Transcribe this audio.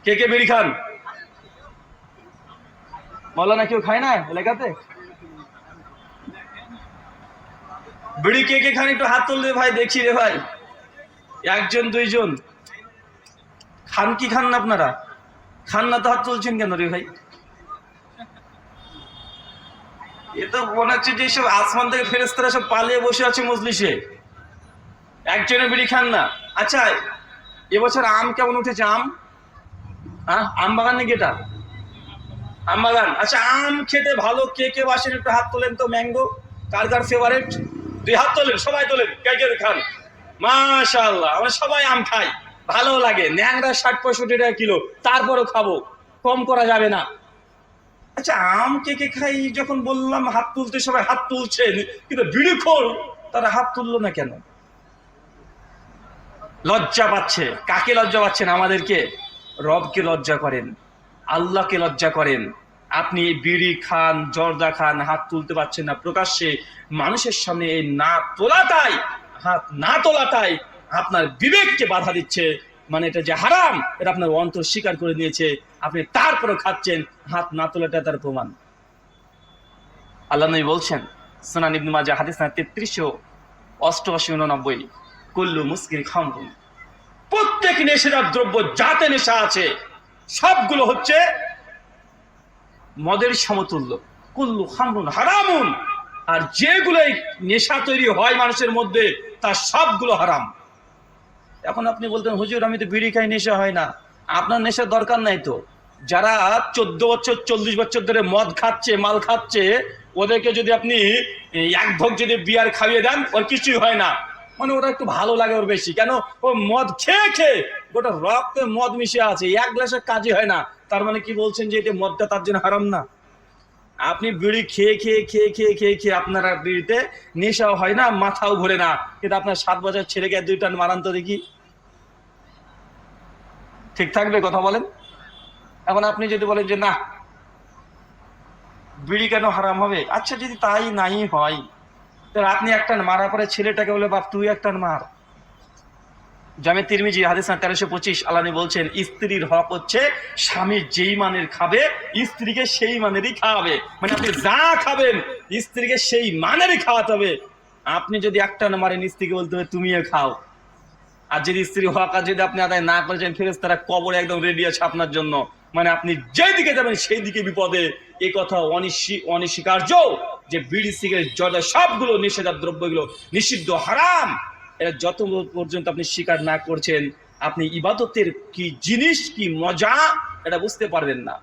কে কে বিড়ি খান? মৌলানা কেউ খায় না এলাকাতে? বিড়ি কে কে খান একটু হাত তুললে ভাই, দেখি রে ভাই। একজন দুইজন খান কি খান না আপনারা? খান না তো হাত তুলছেন কেন রে ভাই? এ তো মনে হচ্ছে যে সব আসমান থেকে ফেরেশতারা সব পালিয়ে বসে আছে মজলিসে। একজনে বিড়ি খান না। আচ্ছা, এবছর আম কেমন উঠেছে? আম আম বাগান নাকি এটা? আম বাগান। আচ্ছা, আম খেতে ভালো কে কে বাসেন একটু হাত তোলেন তো। ম্যাঙ্গো কার কার ফেভারিট? দুই হাত তোলেন, সবাই তোলেন। কে কে খান? মাশাআল্লাহ, আমরা সবাই আম খাই, ভালো লাগে। ন্যাংরা 60-65 টাকা কিলো, তারপরও খাবো, কম করা যাবে না। আচ্ছা, আম কে কে খাই যখন বললাম হাত তুলতে, সবাই হাত তুলছেন, কিন্তু বিড়িখোর তারা হাত তুললো না কেন? লজ্জা পাচ্ছে। কাকে লজ্জা পাচ্ছেন? আমাদেরকে। রবকে লজ্জা করেন, আল্লাহকে লজ্জা করেন। আপনি বিড়ি খান, জর্দা খান, হাত তুলতে পারছেন না প্রকাশ্যে মানুষের সামনে। এই না তোলাটাই, হাত না তোলাটাই আপনার বিবেককে বাধা দিচ্ছে। মানে এটা যে হারাম, এটা আপনার অন্তর স্বীকার করে নিয়েছে। আপনি তারপরে খাচ্ছেন, হাত না তোলাটা তার প্রমাণ। আল্লাহ নবী বলছেন, সুনান ইবনে মাজাহ হাদিস 3388-89, কুল্লু মুসকির খামরুন, প্রত্যেক নেশাদার দ্রব্য যাতে নেশা আছে সবগুলো হচ্ছে মদের সমতুল্য। কুল্লু খামরুন হারামুন, আর যেগুলোই নেশা তৈরি হয় মানুষের মধ্যে তার সবগুলো হারাম। এখন আপনি বলতেন, হুজুর আমি তো বিড়ি খাই, নেশা হয় না। আপনার নেশার দরকার নাই তো। যারা 14 বছর 40 বছর ধরে মদ খাচ্ছে, মাল খাচ্ছে, ওদেরকে যদি আপনি এক ভোগ যদি বিয়ার খাইয়ে দেন, ওর কিছুই হয় না। মানে ওরা একটু ভালো লাগে ওর বেশি। কেন? ও মদ খেয়ে খেয়ে গোটা রক্তে মদ মিশে আছে, এক গ্লাসের কাজই হয় না। তার মানে কি বলছেন যে এটা মদটা তার জন্য হারাম না? আপনি বিড়ি খেয়ে খেয়ে খেয়ে খেয়ে খেয়ে খেয়ে আপনার বিড়িতে নেশাও হয় না, মাথাও ঘোরে না, কিন্তু আপনার 7 বছর ছেলেকে 2 টান মারান তো দেখি, ঠিক থাকবে? কথা বলেন। এখন আপনি যদি বলেন যে না, বিড়ি কেন হারাম হবে? আচ্ছা, যদি তাই নাই হয়, তাহলে আপনি একটা মারা পরে ছেলেটাকে বলে, বাপ তুই একটা মার। জামে তিরমিজি হাদিস 1325, আল্লাহ নবী বলছেন, স্ত্রীর হক হচ্ছে স্বামী যেই মানের খাবে স্ত্রীকে সেই মানেরই খাওয়াবে। মানে আপনি যা খাবেন স্ত্রীকে সেই মানেরই খাওয়াতে হবে। আপনি যদি একটা না মারেন, স্ত্রীকে বলতে হবে তুমিও খাও। আর যদি স্ত্রী হক আর যদি আপনি আদায় না করেছেন, ফেরেশতারা কবরে একদম রেডি আছে আপনার জন্য। মানে আপনি যেদিকে যাবেন সেই দিকে বিপদে। এই কথা অনস্বীকার্য যে বিড়ি, সিগারেট, জর্দা সবগুলো নিষেধাজ্ঞ দ্রব্যগুলো নিষিদ্ধ, হারাম। এটা যত পর্যন্ত আপনি স্বীকার না করছেন, আপনি ইবাদতের কি জিনিস, কি মজা, এটা বুঝতে পারবেন না।